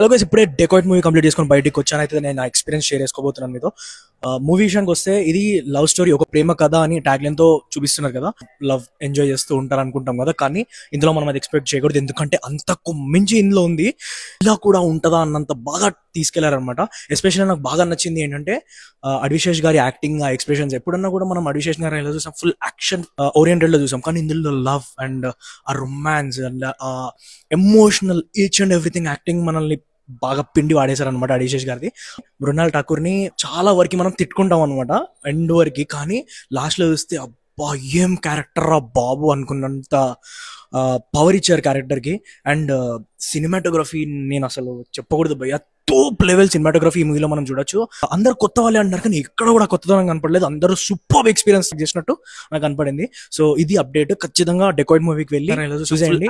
Hello guys, ఇప్పుడే dacoit movie complete చేసుకొని బయటికి వచ్చాను. అయితే నేను నా ఎక్స్పీరియన్స్ షేర్ చేసుకోబోతున్నాను మీతో. మూవీ విషయానికి వస్తే ఇది లవ్ స్టోరీ, ఒక ప్రేమ కథ అని ట్యాగ్లైన్ తో చూపిస్తున్నారు కదా. లవ్ ఎంజాయ్ చేస్తూ ఉంటారు అనుకుంటాం కదా, కానీ ఇందులో మనం అది ఎక్స్పెక్ట్ చేయకూడదు. ఎందుకంటే అంతకు మించి ఇందులో ఉంది. ఇలా కూడా ఉంటుందా అన్నంత బాగా తీసుకెళ్లారనమాట. ఎస్పెషల్లీ నాకు బాగా నచ్చింది ఏంటంటే అడ్విశేష్ గారి యాక్టింగ్, ఆ ఎక్స్ప్రెషన్స్. ఎప్పుడన్నా కూడా మనం అడ్విశేష్ గారి ఎలా చూసాం, ఫుల్ యాక్షన్ ఓరియంటెడ్ లో చూసాం, కానీ ఇందులో లవ్ అండ్ ఆ romance and emotional each and everything acting మనల్ని బాగా పిండి వాడేశారు అనమాట అడిశేష్ గారిది. మృణాల్ ఠాకూర్ ని చాలా వరకు మనం తిట్టుకుంటాం అనమాట ఎండ్ వరకు, కానీ లాస్ట్ లో చూస్తే అబ్బా ఏం క్యారెక్టర్ రా బాబు అనుకున్నంత పవర్ ఇచ్చారు క్యారెక్టర్ కి. అండ్ సినిమాటోగ్రఫీ నేను అసలు చెప్పకూడదు భయ్య, టాప్ లెవెల్ సినిమాటోగ్రఫీ ఈ మూవీలో మనం చూడొచ్చు. అందరు కొత్త వాళ్ళే అంటారు, కానీ ఎక్కడ కూడా కొత్తదనం కనపడలేదు. అందరూ సూపర్ ఎక్స్పీరియన్స్ చేసినట్టు నాకు కనపడింది. సో ఇది అప్డేట్. ఖచ్చితంగా డెకాయిట్ మూవీకి వెళ్ళి చూసేయండి.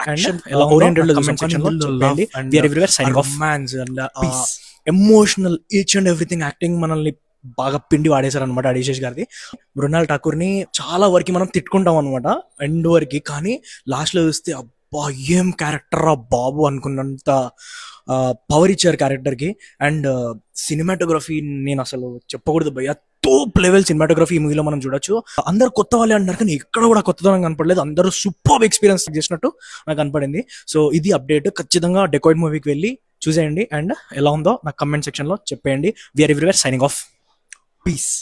Emotional each and everything acting మనల్ని బాగా పిండి వాడేశారు అనమాట అడిశేష్ గారిది. మృణాల్ ఠాకూర్ ని చాలా వరకు మనం తిట్టుకుంటాం అనమాట ఎండ్ వరకు, కానీ లాస్ట్ లో చూస్తే అబ్బా ఏం క్యారెక్టర్ రా బాబు అనుకున్నంత పవర్ ఇచ్చారు క్యారెక్టర్ కి. అండ్ సినిమాటోగ్రఫీ నేను అసలు చెప్పకూడదు భయ్య, టాప్ లెవెల్ సినిమాటోగ్రఫీ ఈ మూవీలో మనం చూడొచ్చు. అందరు కొత్త వాళ్ళే అంటారు, కానీ ఎక్కడ కూడా కొత్తదనం కనపడలేదు. అందరూ సూపర్ ఎక్స్పీరియన్స్ చేసినట్టు నాకు కనపడింది. సో ఇది అప్డేట్. ఖచ్చితంగా డెకాయిట్ మూవీకి వెళ్ళి చూసేయండి. అండ్ ఎలా ఉందో నాకు కమెంట్ సెక్షన్ లో చెప్పేయండి. We're everywhere signing off. Piece.